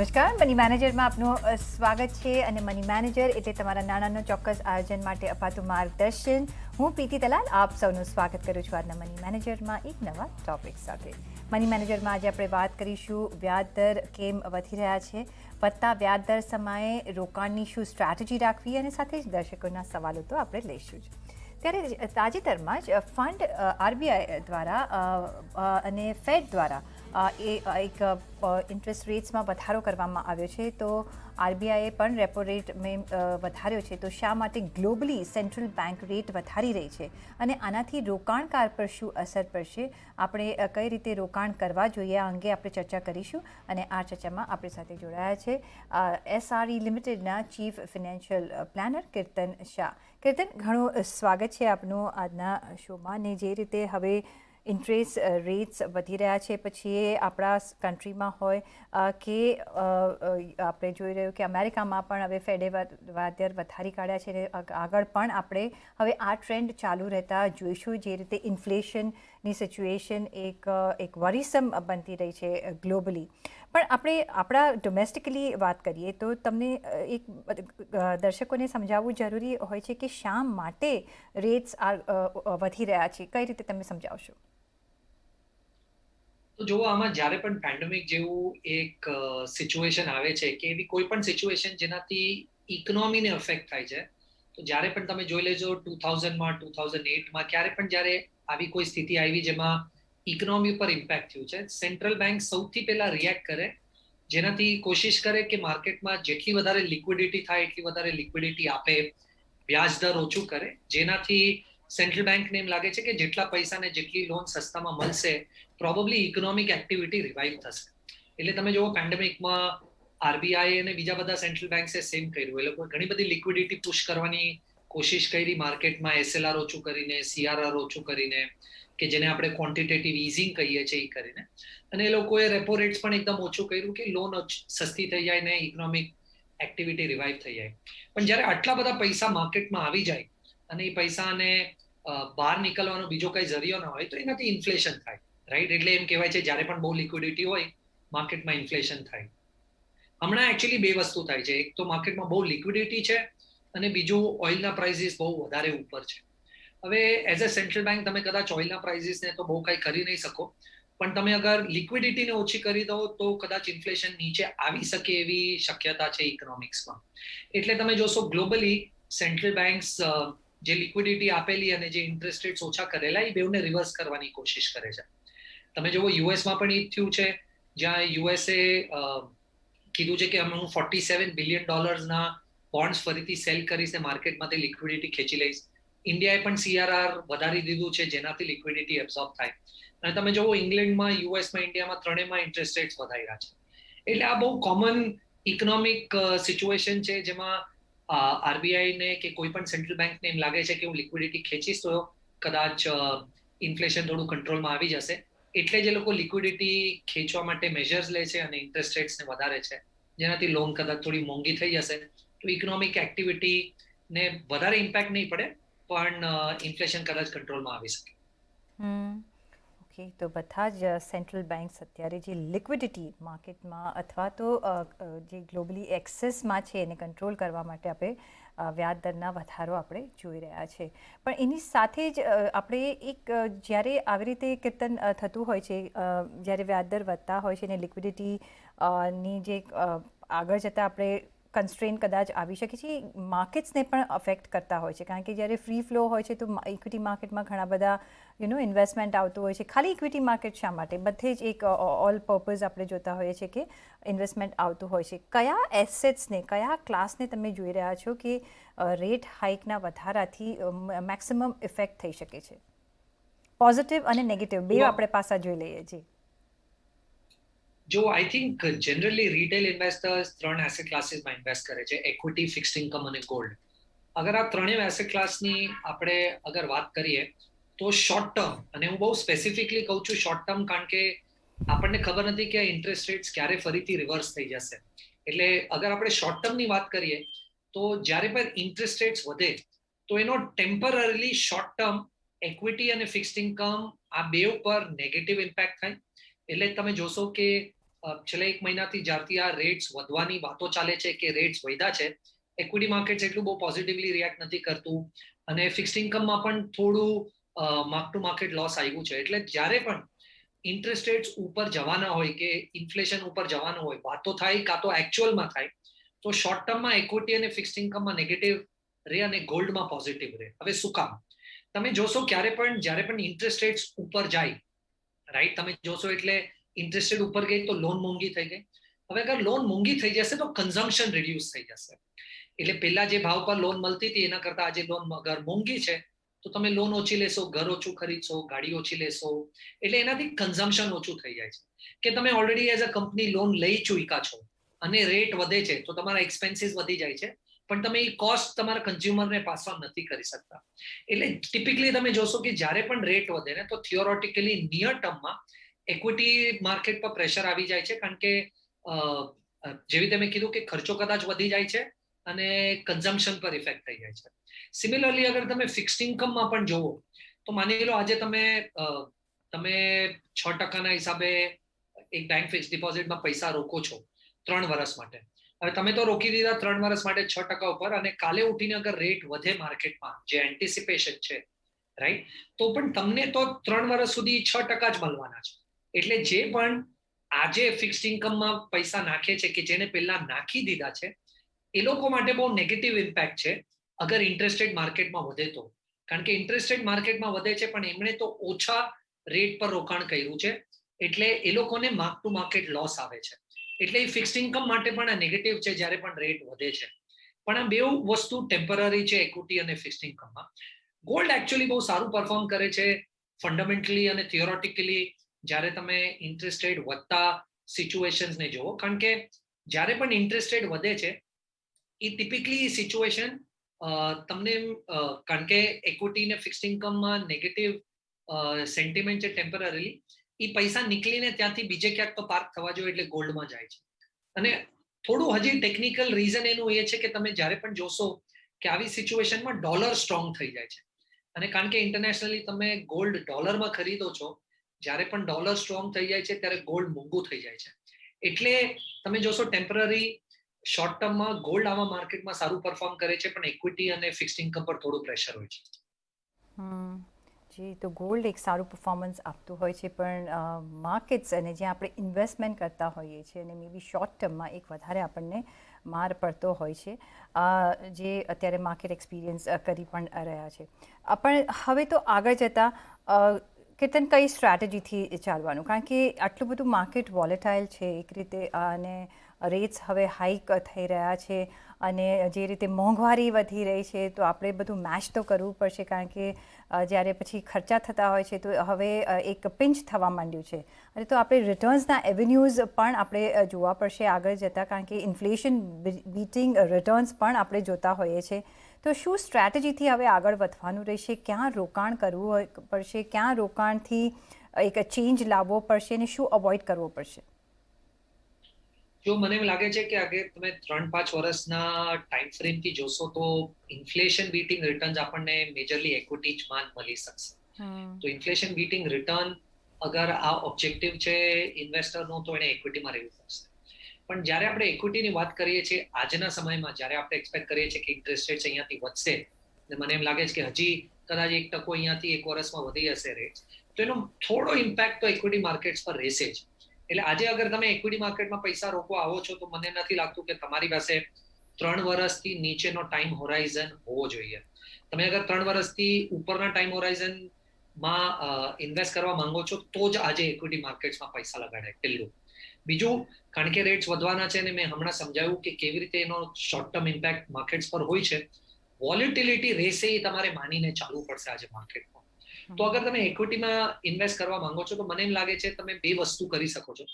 નમસ્કાર, મની મેનેજરમાં આપનું સ્વાગત છે અને મની મેનેજર એટલે તમારા નાણાંનો ચોક્કસ આયોજન માટે અપાતું માર્ગદર્શન. હું પ્રીતિ દલાલ આપ સૌનું સ્વાગત કરું છું આજના મની મેનેજરમાં એક નવા ટોપિક સાથે. મની મેનેજરમાં આજે આપણે વાત કરીશું વ્યાજદર કેમ વધી રહ્યા છે, વધતા વ્યાજદર સમયે રોકાણની શું સ્ટ્રેટેજી રાખવી અને સાથે જ દર્શકોના સવાલો તો આપણે લઈશું જ. ત્યારે તાજેતરમાં જ ફંડ આરબીઆઈ દ્વારા અને ફેડ દ્વારા એક ઇન્ટરેસ્ટ રેટ્સમાં વધારો કરવામાં આવ્યો છે. તો આરબીઆઈએ પણ રેપો રેટ વધાર્યો છે. તો શા માટે ગ્લોબલી સેન્ટ્રલ બેંક રેટ વધારી રહી છે અને આનાથી રોકાણકાર પર શું અસર પડશે, આપણે કઈ રીતે રોકાણ કરવા જોઈએ, આ અંગે આપણે ચર્ચા કરીશું. અને આ ચર્ચામાં આપણી સાથે જોડાયા છે એસઆરઈ લિમિટેડના ચીફ ફિનાન્શિયલ પ્લાનર કીર્તન શાહ. કીર્તન, ઘણું સ્વાગત છે આપનું આજના શોમાં. ને જે રીતે હવે ઇન્ટરેસ્ટ રેટ્સ વધી રહ્યા છે, પછી એ આપણા કન્ટ્રીમાં હોય કે આપણે જોઈ રહ્યું કે અમેરિકામાં પણ હવે ફેડે વ્યાજદર વધારી કાઢ્યા છે. આગળ પણ આપણે હવે આ ટ્રેન્ડ ચાલુ રહેતા જોઈશું. જે રીતે ઇન્ફ્લેશનની સિચ્યુએશન એક વરીસમ બનતી રહી છે ગ્લોબલી. પણ આપણે આપણા ડોમેસ્ટિકલી વાત કરીએ તો તમને એક દર્શકોને સમજાવવું જરૂરી હોય છે કે શા માટે રેટ્સ વધી રહ્યા છે, કઈ રીતે તમે સમજાવશો? તો જો આમાં જ્યારે પણ પેન્ડેમિક જેવું એક સિચ્યુએશન આવે છે કે એવી કોઈ પણ સિચ્યુએશન જેનાથી ઇકોનોમીને અફેક્ટ થાય છે, તો જ્યારે પણ તમે જોઈ લેજો 2000માં 2008માં ક્યારે પણ જ્યારે આવી કોઈ સ્થિતિ આવી જેમાં ઇકોનોમી પર ઇમ્પેક્ટ થયું છે, સેન્ટ્રલ બેંક સૌથી પહેલા રિએક્ટ કરે, જેનાથી કોશિશ કરે કે માર્કેટમાં જેટલી વધારે લિક્વિડિટી થાય એટલી વધારે લિક્વિડિટી આપે, વ્યાજ દર ઓછું કરે, જેનાથી સેન્ટ્રલ બેંકને એમ લાગે છે કે જેટલા પૈસાને જેટલી લોન સસ્તામાં મળશે પ્રોબેબલી ઇકોનોમિક એક્ટિવિટી રિવાઇવ થશે. એટલે તમે જુઓ પેન્ડેમિકમાં આરબીઆઈ અને બીજા બધા સેન્ટ્રલ બેંક્સે સેમ કર્યું. એ લોકો ઘણી બધી લિક્વિડિટી પુશ કરવાની કોશિશ કરી માર્કેટમાં, એસએલઆર ઓછું કરીને, સીઆરઆર ઓછું કરીને, કે જેને આપણે ક્વોન્ટિટેટિવ ઇઝિંગ કહીએ છીએ એ કરીને. અને એ લોકોએ રેપો રેટ્સ પણ એકદમ ઓછું કર્યું કે લોન સસ્તી થઈ જાય ને ઇકોનોમિક એક્ટિવિટી રિવાઇવ થઈ જાય. પણ જ્યારે આટલા બધા પૈસા માર્કેટમાં આવી જાય અને એ પૈસાને બહાર નીકળવાનો બીજો કઈ જરિયો ના હોય તો એનાથી ઇન્ફ્લેશન થાય, રાઈટ? એટલે એમ કહેવાય છે જ્યારે પણ બહુ લિક્વિડિટી હોય માર્કેટમાં ઇન્ફ્લેશન થાય. હમણાં એકચ્યુઅલી બે વસ્તુ થાય છે. એક તો માર્કેટમાં બહુ લિક્વિડિટી છે અને બીજું ઓઇલના પ્રાઇસીસ બહુ વધારે ઉપર છે. હવે એઝ અ સેન્ટ્રલ બેંક તમે કદાચ ઓઇલના પ્રાઇસીસને તો બહુ કંઈ કરી નહીં શકો, પણ તમે અગર લિક્વિડિટીને ઓછી કરી દો તો કદાચ ઇન્ફ્લેશન નીચે આવી શકે એવી શક્યતા છે ઇકોનોમિક્સમાં. એટલે તમે જોશો ગ્લોબલી સેન્ટ્રલ બેંક્સ જે લિક્વિડિટી આપેલી અને જે ઇન્ટરેસ્ટ રેટ્સ ઓછા કરેલા એ બેઉને રિવર્સ કરવાની કોશિશ કરે છે. તમે જુઓ યુએસમાં પણ એ થયું છે, જ્યાં યુએસએ કીધું છે કે અમે હું $47 બિલિયન બોન્ડ્સ ફરીથી સેલ કરીશ ને માર્કેટમાંથી લિક્વિડિટી ખેંચી લઈશ. ઇન્ડિયાએ પણ સીઆરઆર વધારી દીધું છે જેનાથી લિક્વિડિટી એબ્ઝોર્બ થાય. અને તમે જુઓ ઇંગ્લેન્ડમાં, યુએસમાં, ઇન્ડિયામાં ત્રણેયમાં ઇન્ટરેસ્ટ રેટ્સ વધાર્યા છે. એટલે આ બહુ કોમન ઇકોનોમિક સિચ્યુએશન છે જેમાં આરબીઆઈને કે કોઈ પણ સેન્ટ્રલ બેંકને એમ લાગે છે કે હું લિક્વિડિટી ખેંચીશ તો કદાચ ઇન્ફ્લેશન થોડું કંટ્રોલમાં આવી જશે. એટલે જ એ લોકો લિક્વિડિટી ખેંચવા માટે મેજર્સ લે છે અને ઇન્ટરેસ્ટ રેટ્સને વધારે છે, જેનાથી લોન કદાચ થોડી મોંઘી થઈ જશે તો ઇકોનોમિક એક્ટિવિટીને વધારે ઇમ્પેક્ટ નહીં પડે, પણ ઇન્ફ્લેશન કદાચ કંટ્રોલમાં આવી શકે. ઓકે, તો બધા જ સેન્ટ્રલ બેંક્સ અત્યારે જે લિક્વિડિટી માર્કેટમાં અથવા તો જે ગ્લોબલી એક્સેસમાં છે એને કંટ્રોલ કરવા માટે આપણે વ્યાજદરના વધારો આપણે જોઈ રહ્યા છે. પણ એની સાથે જ આપણે એક જ્યારે આવી રીતે કીર્તન થતું હોય છે, જ્યારે વ્યાજદર વધતા હોય છે અને લિક્વિડિટીની જે આગળ જતાં આપણે કન્સ્ટ્રેન કદાચ આવી શકે છે, માર્કેટ્સને પણ અફેક્ટ કરતા હોય છે. કારણ કે જ્યારે ફ્રી ફ્લો હોય છે તો ઇક્વિટી માર્કેટમાં ઘણા બધા ઇન્વેસ્ટમેન્ટ આવતું હોય છે. ખાલી ઇક્વિટી માર્કેટ શા માટે, બધે જ એક ઓલ પર્પઝ આપણે જોતા હોઈએ છીએ કે ઇન્વેસ્ટમેન્ટ આવતું હોય છે. કયા એસેટ્સને, કયા ક્લાસને તમે જોઈ રહ્યા છો કે રેટ હાઇકના વધારાથી મેક્સિમમ ઇફેક્ટ થઈ શકે છે? પોઝિટિવ અને નેગેટિવ બે આપણે પાસા જોઈ લઈએ. જી જો I think generally retail investors 3 asset ક્લાસીસમાં ઇન્વેસ્ટ કરે છે: ઇક્વિટી, ફિક્સ્ડ ઇન્કમ અને ગોલ્ડ. અગર આ ત્રણેય એસેટ ક્લાસની આપણે અગર વાત કરીએ તો શોર્ટ ટર્મ, અને હું બહુ સ્પેસિફિકલી કહું છું શોર્ટ ટર્મ કારણ કે આપણને ખબર નથી કે ઇન્ટરેસ્ટ રેટ્સ ક્યારે ફરીથી રિવર્સ થઈ જશે. એટલે અગર આપણે શોર્ટ ટર્મની વાત કરીએ તો જ્યારે પણ ઇન્ટરેસ્ટ રેટ્સ વધે તો એનો ટેમ્પરરીલી શોર્ટ ટર્મ ઇક્વિટી અને ફિક્સ્ડ ઇન્કમ આ બે ઉપર નેગેટિવ ઇમ્પેક્ટ થાય. એટલે તમે જોશો કે છેલ્લા 1 મહિનાથી જ્યારથી આ રેટ્સ વધવાની વાતો ચાલે છે કે રેટ્સ વધ્યા છે, ઇક્વિટી માર્કેટ્સ એટલું બહુ પોઝિટિવલી રિએક્ટ નથી કરતું અને ફિક્સ્ડ ઇન્કમમાં પણ થોડું માર્ક ટુ માર્કેટ લોસ આવ્યું છે. એટલે જ્યારે પણ ઇન્ટરેસ્ટ રેટ્સ ઉપર જવાના હોય કે ઇન્ફ્લેશન ઉપર જવાનું હોય, વાતો થાય કાં તો એકચ્યુઅલમાં થાય, તો શોર્ટ ટર્મમાં ઇક્વિટી અને ફિક્સ્ડ ઇન્કમમાં નેગેટિવ રહે અને ગોલ્ડમાં પોઝિટિવ રહે. હવે શું કામ? તમે જોશો જ્યારે પણ ઇન્ટરેસ્ટ રેટ્સ ઉપર જાય, રાઈટ, તમે જોશો એટલે ઇન્ટરેસ્ટ રેટ ઉપર ગઈ તો લોન મોંઘી થઈ ગઈ. હવે અગર લોન મોંઘી થઈ જશે તો કન્ઝમ્પશન રિડ્યુસ થઈ જશે. એટલે પહેલા જે ભાવ પર લોન મળતી હતી એના કરતા આજે લોન અગર મોંઘી છે તો તમે લોન ઓછી લેશો, ઘર ઓછું ખરીદશો, ગાડી ઓછી લેશો, એટલે એનાથી કન્ઝમ્પશન ઓછું થઈ જાય છે. કે તમે already as a company loan લઈ ચૂક્યા છો અને રેટ વધે છે તો તમારા એક્સપેન્સીસ વધી જાય છે, પણ તમે એ કોસ્ટ તમારા કન્ઝ્યુમરને પાસ ઓન નથી કરી શકતા. એટલે ટિપિકલી તમે જોશો કે જ્યારે પણ રેટ વધે ને તો થિયોરોટિકલી નિયર ટર્મમાં ઇક્વિટી માર્કેટ પર પ્રેશર આવી જાય છે, કારણ કે જેવી તમે કીધું કે ખર્ચો કદાચ વધી જાય છે અને કન્ઝમ્પશન પર ઇફેક્ટ થઈ જાય છે. સિમિલરલી અગર તમે ફિક્સ્ડ ઇન્કમમાં પણ જોવો તો માની લો આજે તમે 6% હિસાબે એક બેંક ફિક્સ ડિપોઝિટમાં પૈસા રોકો છો 3 વર્ષ માટે. હવે તમે તો રોકી દીધા 3 વર્ષ માટે 6% ઉપર, અને કાલે ઉઠીને અગર રેટ વધે માર્કેટમાં, જે એન્ટિસિપેશન છે, રાઈટ, તો પણ તમને તો 3 વર્ષ સુધી 6% જ મળવાના છે. એટલે જે પણ આજે ફિક્સ્ડ ઇન્કમમાં પૈસા નાખે છે કે જેને પહેલા નાખી દીધા છે, એ લોકો માટે બહુ નેગેટિવ ઇમ્પેક્ટ છે અગર ઇન્ટરેસ્ટ રેટ માર્કેટમાં વધે તો. કારણ કે ઇન્ટરેસ્ટ રેટ માર્કેટમાં વધે છે પણ એમણે તો ઓછા રેટ પર રોકાણ કર્યું છે, એટલે એ લોકોને માર્ક ટુ માર્કેટ લોસ આવે છે. એટલે એ ફિક્સ્ડ ઇન્કમ માટે પણ આ નેગેટિવ છે જ્યારે પણ રેટ વધે છે. પણ આ બે વસ્તુ ટેમ્પરરી છે ઇક્વિટી અને ફિક્સ્ડ ઇન્કમમાં. ગોલ્ડ એકચ્યુઅલી બહુ સારું પરફોર્મ કરે છે ફંડામેન્ટલી અને થિયોરોટિકલી જ્યારે તમે ઇન્ટરેસ્ટ રેટ વધતા સિચ્યુએશન્સને જોવો. કારણ કે જ્યારે પણ ઇન્ટરેસ્ટ રેટ વધે છે એ ટિપિકલી સિચ્યુએશન તમને, કારણ કે ઇક્વિટી ને ફિક્સ્ડ ઇન્કમમાં નેગેટિવ સેન્ટિમેન્ટ છે ટેમ્પરરી, એ પૈસા નીકળીને ત્યાંથી બીજે ક્યાંક તો પાર્ક થવા જોઈએ એટલે ગોલ્ડમાં જાય છે. અને થોડું હજી ટેકનિકલ રીઝન એનું એ છે કે તમે જ્યારે પણ જોશો કે આવી સિચ્યુએશનમાં ડોલર સ્ટ્રોંગ થઈ જાય છે, અને કારણ કે ઇન્ટરનેશનલી તમે ગોલ્ડ ડોલરમાં ખરીદો છો, જ્યારે પણ ડોલર સ્ટ્રોંગ થઈ જાય છે ત્યારે ગોલ્ડ મોંઘું થઈ જાય છે. એટલે તમે જોશો ટેમ્પરરી શોર્ટ ટર્મમાં ગોલ્ડ આવા માર્કેટમાં સારું પરફોર્મ કરે છે, પણ ઇક્વિટી અને ફિક્સ્ડ ઇન્કમ પર થોડું પ્રેશર હોય છે. જી, તો ગોલ્ડ એક સારું પરફોર્મન્સ આપતું હોય છે, પણ માર્કેટ્સ અને જ્યાં આપણે ઇન્વેસ્ટમેન્ટ કરતા હોઈએ છીએ અને મે બી શોર્ટ ટર્મમાં એક વધારે આપણને માર પડતો હોય છે, જે અત્યારે માર્કેટ એક્સપિરિયન્સ કરી પણ રહ્યા છે. પણ હવે તો આગળ જતાં કીર્તન કઈ સ્ટ્રેટેજીથી ચાલવાનું? કારણ કે આટલું બધું માર્કેટ વોલેટાઇલ છે એક રીતે, અને રેટ્સ હવે હાઈક થઈ રહ્યા છે, અને જે રીતે મોંઘવારી વધી રહી છે તો આપણે બધું મેચ તો કરવું પડશે, કારણ કે જ્યારે પછી ખર્ચા થતા હોય છે તો હવે એક પિંચ થવા માંડ્યું છે. અને તો આપણે રિટર્ન્સના એવન્યુઝ પણ આપણે જોવા પડશે આગળ જતાં, કારણ કે ઇન્ફ્લેશન બીટિંગ રિટર્ન્સ પણ આપણે જોતા હોઈએ છીએ. તો શું સ્ટ્રેટેજીથી હવે આગળ વધવાનું રહેશે? ક્યાં રોકાણ કરવું પડશે? ક્યાં રોકાણથી એક ચેન્જ લાવવો પડશે અને શું અવોઇડ કરવો પડશે? જો મને એમ લાગે છે કે અગર તમે 3-5 વર્ષના ટાઈમ ફ્રેમથી જોશો તો ઇન્ફ્લેશન બીટિંગ રિટર્ન્સ આપણને મેજરલી ઇક્વિટીમાં મળી શકશે. તો ઇન્ફ્લેશન બીટિંગ રિટર્ન અગર આ ઓબ્જેક્ટિવ છે ઇન્વેસ્ટરનો તો એને ઇક્વિટીમાં રહેવું પડશે. પણ જ્યારે આપણે ઇક્વિટીની વાત કરીએ છીએ આજના સમયમાં, જ્યારે આપણે એક્સપેક્ટ કરીએ છીએ કે ઇન્ટરેસ્ટ રેટ્સ અહીંયાથી વધશે, અને મને એમ લાગે છે કે હજી કદાચ 1% અહીંયાથી 1 વર્ષમાં વધી હશે રેટ્સ, તો એનો થોડો ઇમ્પેક્ટ તો ઇક્વિટી માર્કેટ્સ પર રહેશે જ. એટલે આજે અગર તમે ઇક્વિટી માર્કેટમાં પૈસા રોકવા આવો છો તો મને નથી લાગતું કે તમારી પાસે 3 વર્ષથી નીચેનો ટાઈમ હોરાઇઝન હોવો જોઈએ. તમે અગર 3 વર્ષથી ઉપરના ટાઈમ હોરાઇઝનમાં ઇન્વેસ્ટ કરવા માંગો છો તો જ આજે ઇક્વિટી માર્કેટ્સમાં પૈસા લગાડાય. પહેલું. બીજું, કારણ કે રેટ્સ વધવાના છે અને મેં હમણાં સમજાવ્યું કે કેવી રીતે એનો શોર્ટ ટર્મ ઇમ્પેક્ટ માર્કેટ્સ પર હોય છે, વોલેટિલિટી રહેશે એ તમારે માનીને ચાલવું પડશે આજે માર્કેટમાં. તો અગર તમે ઇક્વિટીમાં ઇન્વેસ્ટ કરવા માંગો છો તો મને એમ લાગે છે તમે બે વસ્તુ કરી શકો છો.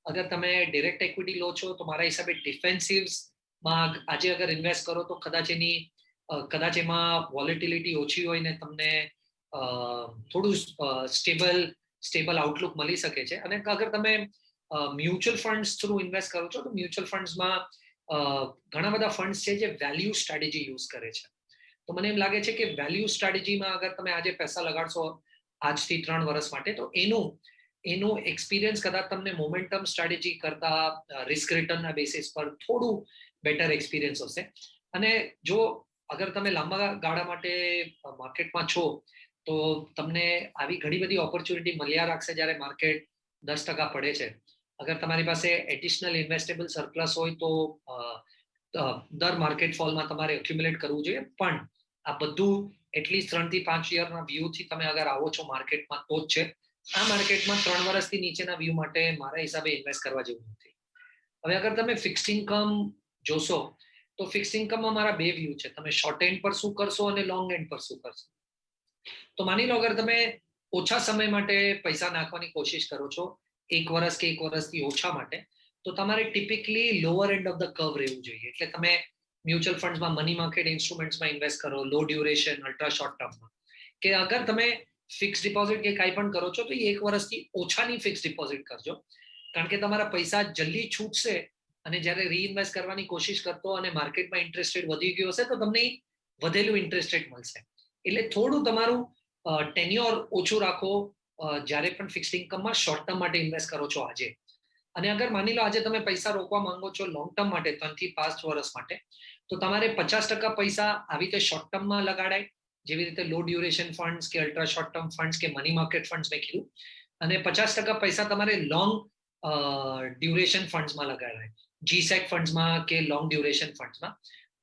અગર તમે ડિરેક્ટ ઇક્વિટી લો છો તો મારા હિસાબે ડિફેન્સિવ્સમાં આજે અગર ઇન્વેસ્ટ કરો તો કદાચ એમાં વોલેટિલિટી ઓછી હોય ને તમને થોડું સ્ટેબલ આઉટલુક મળી શકે છે. અને અગર તમે મ્યુચ્યુઅલ ફંડ્સ થ્રુ ઇન્વેસ્ટ કરો છો તો મ્યુચ્યુઅલ ફંડ્સમાં ઘણા બધા ફંડ્સ છે જે વેલ્યુ સ્ટ્રેટેજી યુઝ કરે છે. તો મને એમ લાગે છે કે વેલ્યુ સ્ટ્રેટેજીમાં અગર તમે આજે પૈસા લગાડશો આજથી 3 વર્ષ માટે, તો એનું એનો એક્સપિરિયન્સ કદાચ તમને મોમેન્ટમ સ્ટ્રેટેજી કરતા રિસ્ક રિટર્નના બેસિસ પર થોડું બેટર એક્સપિરિયન્સ હશે. અને જો અગર તમે લાંબા ગાળા માટે માર્કેટમાં છો તો તમને આવી ઘણી બધી ઓપોર્ચ્યુનિટી મળ્યા રાખશે જ્યારે માર્કેટ 10% પડે છે. અગર તમારી પાસે એડિશનલ ઇન્વેસ્ટેબલ સરપ્લસ હોય તો દર માર્કેટ ફોલમાં તમારે એક્યુમ્યુલેટ કરવું જોઈએ. પણ આ બધું એટલીસ્ટ 3 થી 5 યરના વ્યૂથી તમે અગર આવો છો માર્કેટમાં તો જ છે. આ માર્કેટમાં 3 વર્ષથી નીચેના વ્યૂ માટે મારા હિસાબે ઇન્વેસ્ટ કરવા જેવું નથી. હવે અગર તમે ફિક્સ્ડ ઇન્કમ જોશો તો ફિક્સ્ડ ઇન્કમમાં મારા બે વ્યૂ છે. તમે શોર્ટ એન્ડ પર શું કરશો અને લોંગ એન્ડ પર શું કરશો. તો માની લો અગર તમે ઓછા સમય માટે પૈસા નાખવાની કોશિશ કરો છો, 1 વર્ષ કે 1 વર્ષથી ઓછા માટે, તો તમારે typically lower end of the curve રહેવું જોઈએ. એટલે તમે મ્યુચ્યુઅલ ફંડ્સમાં, મની માર્કેટ ઇન્સ્ટ્રુમેન્ટ્સમાં ઇન્વેસ્ટ કરો, લો ડ્યુરેશન, અલ્ટ્રા શોર્ટ ટર્મમાં. કે અગર તમે ફિક્સ ડિપોઝિટ કે કાંઈ પણ કરો છો તો 1 વર્ષથી ઓછાની ફિક્સ ડિપોઝિટ કરજો. કારણ કે તમારા પૈસા જલ્દી છૂટશે અને જ્યારે રીઇન્વેસ્ટ કરવાની કોશિશ કરતો અને માર્કેટમાં ઇન્ટરેસ્ટ રેટ વધી ગયો હશે તો તમને વધેલું ઇન્ટરેસ્ટ રેટ મળશે. એટલે થોડું તમારું ટેન્યોર ઓછું રાખો જ્યારે પણ ફિક્સ્ડ ઇન્કમમાં શોર્ટ ટર્મ માટે ઇન્વેસ્ટ કરો છો આજે. અને અગર માની લો આજે તમે પૈસા રોકવા માંગો છો લોંગ ટર્મ માટે 3 થી 5 વર્ષ માટે, તો તમારે 50% પૈસા આવી રીતે શોર્ટ ટર્મમાં લગાડાય, જેવી રીતે લો ડ્યુરેશન ફંડ્સ કે અલ્ટ્રા શોર્ટ ટર્મ ફંડ્સ કે મની માર્કેટ ફંડ્સ મેં કીધું. અને 50% પૈસા તમારે લોંગ ડ્યુરેશન ફંડ્સમાં લગાડાય, જીસેક ફંડ્સમાં કે લોંગ ડ્યુરેશન ફંડ્સમાં.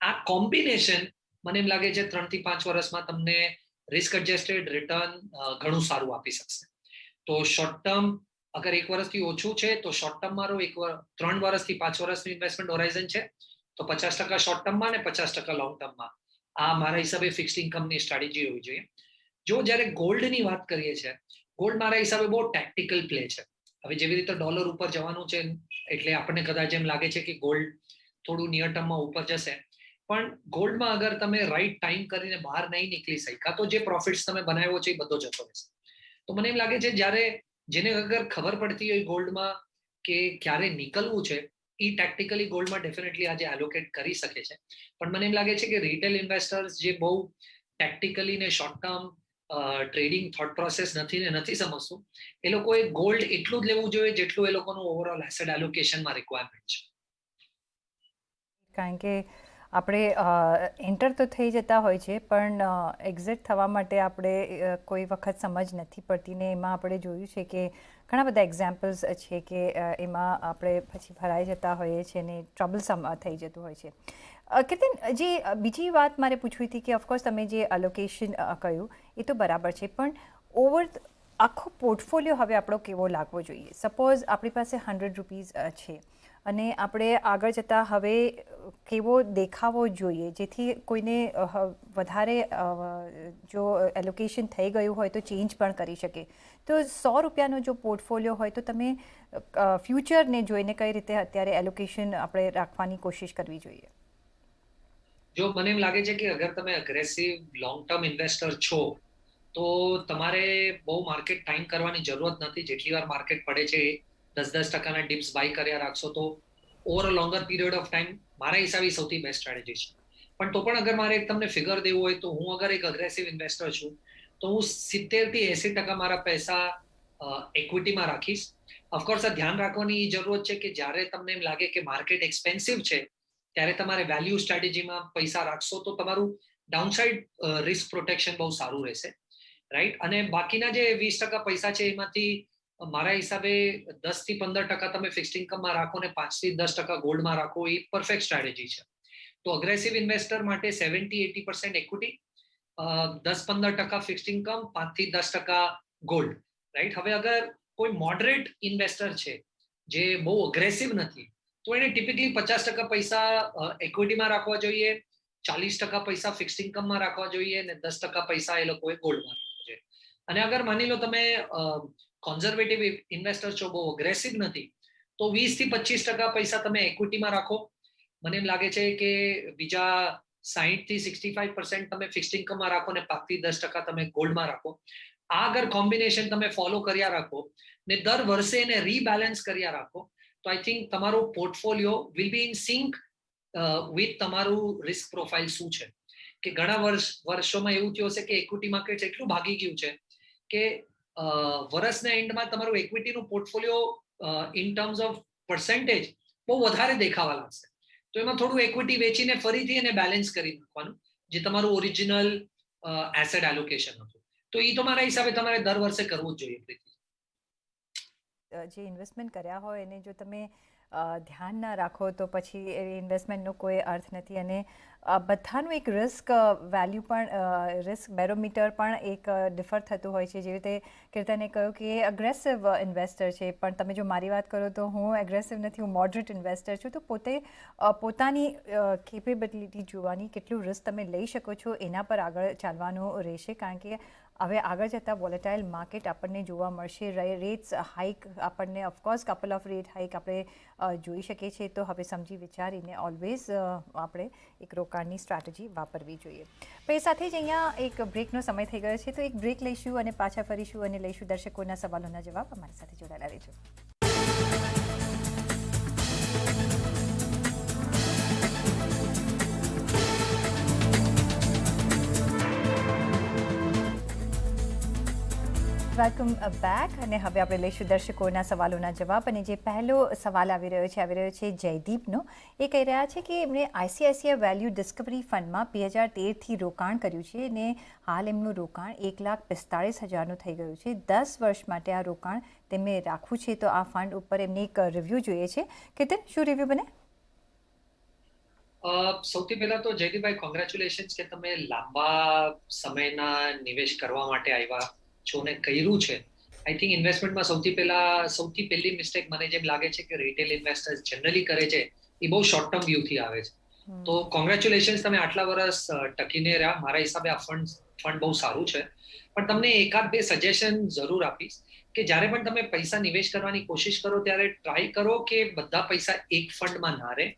આ કોમ્બિનેશન મને એમ લાગે છે 3 થી 5 વર્ષમાં તમને રિસ્ક એડજસ્ટેડ રિટર્ન ઘણું સારું આપી શકશે. તો શોર્ટ ટર્મ અગર 1 વર્ષથી ઓછું છે તો શોર્ટ ટર્મ મારો 3 વર્ષથી 5 વર્ષનું ઇન્વેસ્ટમેન્ટ હોરાઇઝન છે, તો 50% શોર્ટ ટર્મમાં અને 50% લોંગ ટર્મમાં. આ મારા હિસાબે ફિક્સ્ડ ઇન્કમની સ્ટ્રેટેજી હોવી જોઈએ. જો જ્યારે ગોલ્ડની વાત કરીએ છીએ, ગોલ્ડ મારા હિસાબે બહુ ટેક્ટિકલ પ્લે છે. હવે જેવી રીતે ડોલર ઉપર જવાનું છે એટલે આપણને કદાચ એમ લાગે છે કે ગોલ્ડ થોડું નિયર ટર્મમાં ઉપર જશે. પણ ગોલ્ડમાં અગર તમે રાઈટ ટાઈમ કરીને બહાર નહીં નીકળી શક્યા તો જે પ્રોફિટ્સ તમે બનાવ્યો છે એ બધો જતો રહેશે. તો મને એમ લાગે છે જ્યારે જેને અગર ખબર પડતી હોય ગોલ્ડમાં કે ક્યારે નીકળવું છે, એ ટેક્ટિકલી ગોલ્ડમાં ડેફિનેટલી આજે એલોકેટ કરી શકે છે. પણ મને એમ લાગે છે કે રિટેલ ઇન્વેસ્ટર્સ જે બહુ ટેક્ટિકલી ને short term trading thought process નથી ને નથી સમજતું, એ લોકોએ ગોલ્ડ એટલું જ લેવું જોઈએ જેટલું એ લોકોનું ઓવરઓલ એસેટ એલોકેશનમાં રિક્વાયરમેન્ટ છે. કારણ કે આપણે એન્ટર તો થઈ જતા હોય છે પણ એક્ઝિટ થવા માટે આપણે કોઈ વખત સમજ નથી પડતી ને એમાં આપણે જોયું છે કે ઘણા બધા એક્ઝામ્પલ્સ છે કે એમાં આપણે પછી ભરાઈ જતા હોઈએ છીએ ને ટ્રબલસમ થઈ જતું હોય છે. કીર્તન, જે બીજી વાત મારે પૂછવી હતી કે ઓફકોર્સ તમે જે અલોકેશન કહ્યું એ તો બરાબર છે, પણ ઓવર આખો પોર્ટફોલિયો હવે આપણો કેવો લાગવો જોઈએ? સપોઝ આપણી પાસે 100 રૂપીઝ છે અને આપણે આગળ જતાં હવે કેવો દેખાવો જોઈએ જેથી કોઈને વધારે જો એલોકેશન થઈ ગયું હોય તો ચેન્જ પણ કરી શકે. તો 100 રૂપિયાનો જો પોર્ટફોલિયો હોય તો તમે ફ્યુચરને જોઈને કઈ રીતે અત્યારે એલોકેશન આપણે રાખવાની કોશિશ કરવી જોઈએ? જો મને એમ લાગે છે કે અગર તમે અગ્રેસિવ લોંગ ટર્મ ઇન્વેસ્ટર છો તો તમારે બહુ માર્કેટ ટાઈમ કરવાની જરૂરત નથી. જેટલી વાર માર્કેટ પડે છે 10% ડિપ્સ બાય કર્યા રાખશો તો over a longer period of time મારા હિસાબે સૌથી બેસ્ટ સ્ટ્રેટેજી છે. પણ તો પણ અગર મારે તમને ફિગર દેવું હોય તો હું અગર એક અગ્રેસિવ ઇન્વેસ્ટર છું તો હું 70 થી 80% મારા પૈસા ઇક્વિટીમાં રાખીશ. ઓફકોર્સ આ ધ્યાન રાખવાની જરૂરત છે કે જ્યારે તમને એમ લાગે કે માર્કેટ એક્સપેન્સિવ છે ત્યારે તમારે વેલ્યુ સ્ટ્રેટેજીમાં પૈસા રાખશો તો તમારું ડાઉનસાઇડ રિસ્ક પ્રોટેક્શન બહુ સારું રહેશે, રાઈટ? અને બાકીના જે 20% પૈસા છે એમાંથી મારા હિસાબે 10 થી 15% તમે ફિક્સ્ડ ઇન્કમમાં રાખો ને 5 થી 10% ગોલ્ડમાં રાખો, એ પરફેક્ટ સ્ટ્રેટેજી છે. તો અગ્રેસિવ ઇન્વેસ્ટર માટે 70-80% ઇક્વિટી, 10-15% ફિક્સ્ડ ઇન્કમ, 5 થી 10% ગોલ્ડ, રાઈટ? હવે અગર કોઈ મોડરેટ ઇન્વેસ્ટર છે જે બહુ અગ્રેસિવ નથી તો એને ટિપિકલી 50% પૈસા ઇક્વિટીમાં રાખવા જોઈએ, 40% પૈસા ફિક્સ્ડ ઇન્કમમાં રાખવા જોઈએ અને 10% પૈસા એ લોકોએ ગોલ્ડમાં રાખવા જોઈએ. અને અગર માની લો તમે કોન્ઝર્વેટિવ ઇન્વેસ્ટર છો, બહુ અગ્રેસિવ નથી, તો 20-25% પૈસા તમે ઇક્વિટીમાં રાખો. મને એમ લાગે છે કે બીજા 60-65% તમે ફિક્સ્ડ ઇન્કમમાં રાખો ને 5-10% તમે ગોલ્ડમાં રાખો. આ અગર કોમ્બિનેશન તમે ફોલો કર્યા રાખો ને દર વર્ષે એને રીબેલેન્સ કર્યા રાખો તો આઈ થિંક તમારો portfolio will be in sync with તમારું રિસ્ક પ્રોફાઇલ શું છે. કે ઘણા વર્ષોમાં એવું થયું હશે કે ઇક્વિટી માર્કેટ એટલું ભાગી ગયું છે કે વર્ષના એન્ડમાં તમારું ઇક્વિટીનું portfolio in terms of percentage બહુ વધારે દેખાવા લાગશે. તો એમાં થોડું ઇક્વિટી વેચીને ફરીથી એને બેલેન્સ કરી નાખવાનું, જે તમારું ઓરિજિનલ એસેટ એલોકેશન હતું. તો એ તો મારા હિસાબે તમારે દર વર્ષે કરવું જ જોઈએ પ્રીતિ. જે ઇન્વેસ્ટમેન્ટ કર્યા હોય એને જો તમે ધ્યાન ના રાખો તો પછી એ ઇન્વેસ્ટમેન્ટનો કોઈ અર્થ નથી. અને બધાનું એક રિસ્ક વેલ્યુ પણ રિસ્ક બેરોમીટર પણ એક ડિફર થતું હોય છે. જેવી રીતે કીર્તને કહ્યું કે એ અગ્રેસિવ ઇન્વેસ્ટર છે, પણ તમે જો મારી વાત કરો તો હું એગ્રેસિવ નથી, હું મોડરેટ ઇન્વેસ્ટર છું. તો પોતાની કેપેબિલિટી જોવાની, કેટલું રિસ્ક તમે લઈ શકો છો એના પર આગળ ચાલવાનું રહેશે. કારણ કે હવે આગળ જતાં વોલેટાઇલ માર્કેટ આપણને જોવા મળશે. રેટ્સ હાઇક આપણને of course couple off rate hike આપણે જોઈ શકીએ છીએ. તો હવે સમજી વિચારીને ઓલવેઝ આપણે એક રોકાણની સ્ટ્રેટેજી વાપરવી જોઈએ. પણ એ સાથે જ અહીંયા એક બ્રેકનો સમય થઈ ગયો છે, તો એક બ્રેક લઈશું અને પાછા ફરીશું અને લઈશું દર્શકોના સવાલોના જવાબ. અમારી સાથે જોડાયેલા રહેજો. Welcome back. અને હવે આપણે લઈશું દર્શકોના સવાલોના જવાબ. અને જે પહેલો સવાલ આવી રહ્યો છે જયદીપનો. એ કહી રહ્યા છે કે એમણે આઈસીઆઈસીઆઈ વેલ્યુ ડિસ્કવરી ફંડમાં 2013થી રોકાણ કર્યું છે અને હાલ એમનું રોકાણ 1,45,000નું થઈ ગયું છે. 10 વર્ષ માટે આ રોકાણ તેમને રાખવું છે. તો આ ફંડ ઉપર એમને એક રિવ્યૂ જોઈએ છે. કીર્તન, શું રિવ્યૂ બને? સૌથી પહેલા તો જયદીપભાઈ કોંગ્રેચ્યુલેશન્સ કે તમે લાંબા સમયના નિવેશ કરવા માટે આવ્યા છો ને કર્યું છે. આઈ થિંક ઇન્વેસ્ટમેન્ટમાં સૌથી પહેલી મિસ્ટેક મને જેમ લાગે છે કે રિટેલ ઇન્વેસ્ટર્સ જનરલી કરે છે એ બહુ શોર્ટ ટર્મ વ્યૂથી આવે છે. તો કોંગ્રેચ્યુલેશન્સ, તમે આટલા વર્ષ ટકીને રહ્યા. મારા હિસાબે આ ફંડ બહુ સારું છે. પણ તમને એકાદ બે સજેશન જરૂર આપીશ કે જ્યારે પણ તમે પૈસા નિવેશ કરવાની કોશિશ કરો ત્યારે ટ્રાય કરો કે બધા પૈસા એક ફંડમાં ના રહે.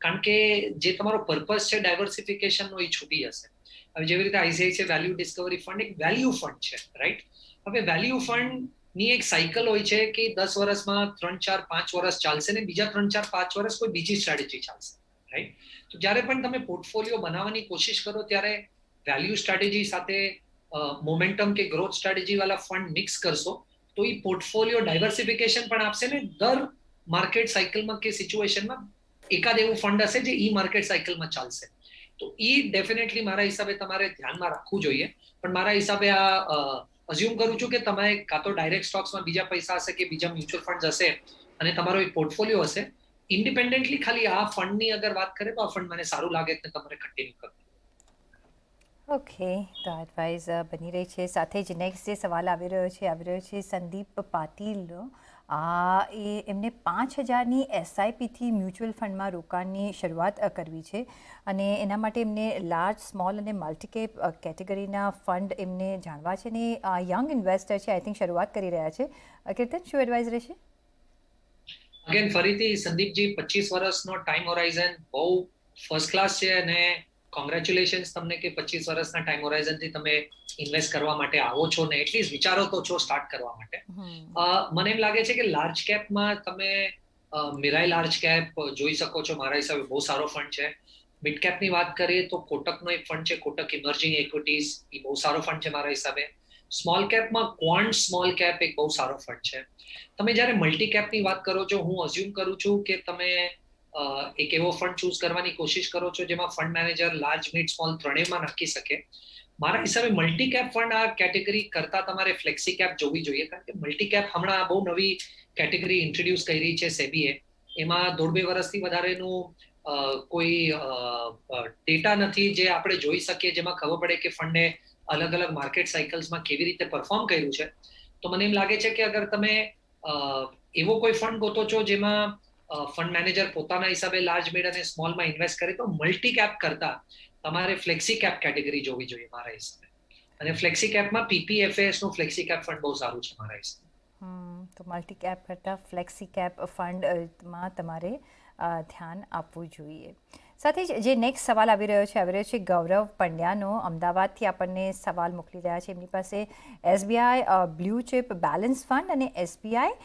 કારણ કે જે તમારો પર્પઝ છે ડાયવર્સિફિકેશનનો એ છૂટી જશે. હવે જેવી રીતે આઈસીઆઈસીઆઈ વેલ્યુ ડિસ્કવરી ફંડ એક વેલ્યુ ફંડ છે, રાઈટ? હવે વેલ્યુ ફંડની એક સાયકલ હોય છે કે 10 વર્ષમાં 3, 4, 5 વર્ષ ચાલશે ને બીજા 3, 4, 5 વર્ષ કોઈ બીજી સ્ટ્રેટેજી ચાલશે, રાઈટ? તો જ્યારે પણ તમે પોર્ટફોલિયો બનાવવાની કોશિશ કરો ત્યારે વેલ્યુ સ્ટ્રેટેજી સાથે મોમેન્ટમ કે ગ્રોથ સ્ટ્રેટેજી વાળા ફંડ મિક્સ કરશો તો એ પોર્ટફોલિયો ડાયવર્સિફિકેશન પણ આપશે ને દર માર્કેટ સાયકલમાં કે સિચ્યુએશનમાં એકાદ એવું ફંડ હશે જે ઈ માર્કેટ સાયકલમાં ચાલશે. તો ઈ ડેફિનેટલી મારા હિસાબે તમારે ધ્યાનમાં રાખવું જોઈએ. પણ મારા હિસાબે આ અઝ્યુમ કરું છું કે તમે કાં તો ડાયરેક્ટ સ્ટોક્સમાં બીજા પૈસા હશે કે બીજા મ્યુચ્યુઅલ ફંડ હશે અને તમારો એક પોર્ટફોલિયો હશે. ઇન્ડિપેન્ડન્ટલી ખાલી આ ફંડની અગર વાત કરીએ તો આ ફંડ મને સારું લાગે તો તમારે કન્ટિન્યુ કરવું. ઓકે, તો એડવાઇસ બની રહી છે. સાથે જ નેક્સ્ટ જે સવાલ આવી રહ્યો છે સંદીપ પાટીલનો. એમને 5,000ની એસઆઈપીથી મ્યુચ્યુઅલ ફંડમાં રોકાણની શરૂઆત કરવી છે અને એના માટે એમને લાર્જ, સ્મોલ અને મલ્ટીકેપ કેટેગરીના ફંડ એમને જાણવા છે. ને યંગ ઇન્વેસ્ટર છે, આઈ થિંક શરૂઆત કરી રહ્યા છે. કીર્તન, શું એડવાઇસ રહેશે? અગેન ફરીથી સંદીપજી, 25 વર્ષનો ટાઈમ હોરાઇઝન બહુ ફર્સ્ટ ક્લાસ છે અને કોંગ્રેચ્યુલેશન્સ તમને કે 25 વર્ષના ટાઈમ હોરાઇઝનથી તમે ઇન્વેસ્ટ કરવા માટે આવો છો ને એટલીસ્ટ વિચારો તો છો સ્ટાર્ટ કરવા માટે. મને એમ લાગે છે કે લાર્જ કેપમાં તમે મિરાઈ લાર્જ કેપ જોઈ શકો છો. મારા હિસાબે બહુ સારો ફંડ છે. મિડ કેપની વાત કરીએ તો કોટકનો એક ફંડ છે, કોટક ઇમર્જિંગ ઇક્વિટીઝ. એ બહુ સારો ફંડ છે મારા હિસાબે. સ્મોલ કેપમાં ક્વોન્ટ સ્મોલ કેપ એક બહુ સારો ફંડ છે. તમે જ્યારે મલ્ટી કેપની વાત કરો છો, હું અઝ્યુમ કરું છું કે તમે એક એવો ફંડ ચૂઝ કરવાની કોશિશ કરો છો જેમાં fund manager large, mid, small ત્રણેયમાં નાખી શકે. મારા હિસાબે મલ્ટી કેપ ફંડ આ કેટેગરી કરતા તમારે ફ્લેક્સી કેપ જોવી જોઈએ. કારણ કે મલ્ટી કેપ હમણાં બહુ નવી કેટેગરી ઇન્ટ્રોડ્યુસ કરી છે સેબીએ. એમાં 1.5-2 વર્ષથી વધારેનું કોઈ ડેટા નથી જે આપણે જોઈ શકીએ, જેમાં ખબર પડે કે ફંડે અલગ અલગ માર્કેટ સાયકલ્સમાં કેવી રીતે પરફોર્મ કર્યું છે. તો મને એમ લાગે છે કે અગર તમે એવો કોઈ ફંડ ગોતો છો જેમાં ફંડ મેનેજર પોતાના હિસાબે લાર્જ, મિડ અને સ્મોલમાં ઇન્વેસ્ટ કરે તો મલ્ટી કેપ કરતા તમારે ફ્લેક્સી કેપ કેટેગરી જોવી જોઈએ મારા હિસાબે. અને ફ્લેક્સી કેપમાં પીપીએફએસ નું ફ્લેક્સી કેપ ફંડ બહુ સારું છે મારા હિસાબે. તો મલ્ટી કેપ કરતાં ફ્લેક્સી કેપ ફંડમાં તમારે ધ્યાન આપવું જોઈએ. સાથે જ જે નેક્સ્ટ સવાલ આવી રહ્યો છે ગૌરવ પંડ્યાનો. અમદાવાદથી આપણને સવાલ મોકલી રહ્યા છે. એમની પાસે SBI blue chip balance fund અને એસબીઆઈ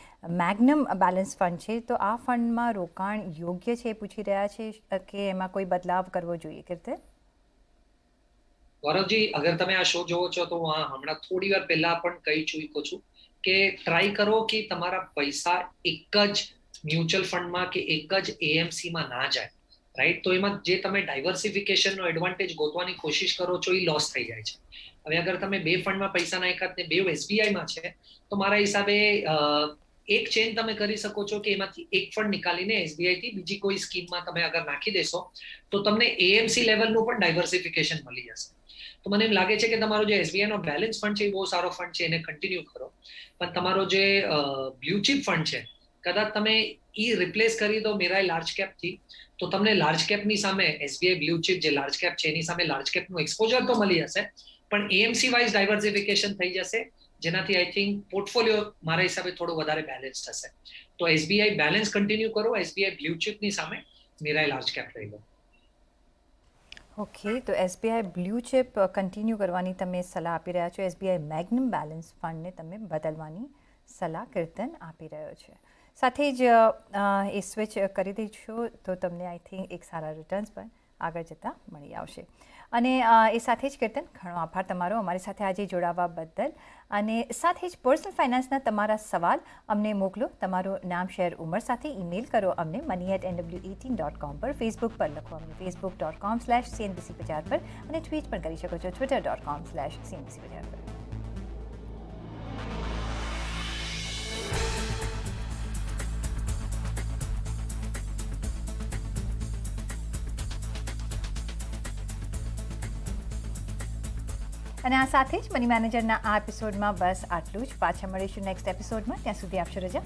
મેગ્નમ બેલેન્સ ફંડ છે. તો આ ફંડમાં રોકાણ યોગ્ય છે પૂછી રહ્યા છે કે એમાં કોઈ બદલાવ કરવો જોઈએ? કીર્તન? ગૌરવજી, અગર તમે આ શો જોવો છો તો હું હમણાં થોડી વાર પહેલા પણ કહી ચૂક્યો છું કે ટ્રાય કરો કે તમારા પૈસા એક જ મ્યુચ્યુઅલ ફંડમાં કે એક જ એએમસીમાં ના જાય, રાઈટ? તો એમાં જે તમે ડાયવર્સિફિકેશનનો એડવાન્ટેજ ગોતવાની કોશિશ કરો છો એ લોસ થઈ જાય છે. હવે અગર તમે 2 ફંડમાં પૈસા નાખ્યા ને 2 એસબીઆઈમાં છે, તો મારા હિસાબે એક ચેન તમે કરી શકો છો કે એમાંથી એક ફંડ નીકાળીને એસબીઆઈ થી બીજી કોઈ સ્કીમમાં તમે અગર નાખી દેશો તો તમને એએમસી લેવલનું પણ ડાયવર્સિફિકેશન મળી જશે. તો મને એમ લાગે છે કે તમારો જે એસબીઆઈ નો બેલેન્સ ફંડ છે એ બહુ સારો ફંડ છે, એને કન્ટિન્યુ કરો. પણ તમારો જે બ્લુ ચીપ ફંડ છે, કદાચ તમે ઈ રિપ્લેસ કરી દો મેરાઈ લાર્જ કેપ થી, તો તમને લાર્જ કેપની સામે એસબીઆઈ બ્લુ ચીપ જે લાર્જ કેપ છે એની સામે લાર્જ કેપનું એક્સપોઝર તો મળી જશે, પણ એએમસી વાઇઝ ડાયવર્સિફિકેશન થઈ જશે, જેનાથી આઈ થિંક પોર્ટફોલિયો મારા હિસાબે થોડું વધારે બેલેન્સ થશે. તો એસબીઆઈ બેલેન્સ કન્ટિન્યુ કરો, એસબીઆઈ બ્લુ ચીપની સામે મેરાઈ લાર્જ કેપ લઈ લો. ઓકે, તો એસબીઆઈ બ્લુ ચિપ કન્ટિન્યુ કરવાની તમે સલાહ આપી રહ્યા છો, એસબીઆઈ મેગ્નમ બેલેન્સ ફંડને તમે બદલવાની સલાહ કીર્તન આપી રહ્યો છે. સાથે જ એ સ્વિચ કરી દઈશું તો તમને આઈ થિંક એક સારા રિટર્ન્સ પણ આગળ જતાં મળી આવશે. અને એ સાથે જ કીર્તન, ઘણો આભાર તમારો અમારી સાથે આજે જોડાવા બદલ. અને સાથે જ પર્સનલ ફાઇનાન્સના તમારા સવાલ અમને મોકલો, તમારું નામ, શહેર, ઉંમર સાથે ઈમેલ કરો અમને money@nw18.com પર, ફેસબુક પર લખો અમને facebook.com/cnbc50 પર, અને ટ્વીટ પણ કરી શકો છો twitter.com/cnbc50 પર. અને આ સાથે જ મની મેનેજરના આ એપિસોડમાં બસ આટલું જ. પાછા મળીશું નેક્સ્ટ એપિસોડમાં. ત્યાં સુધી આપશો રજા.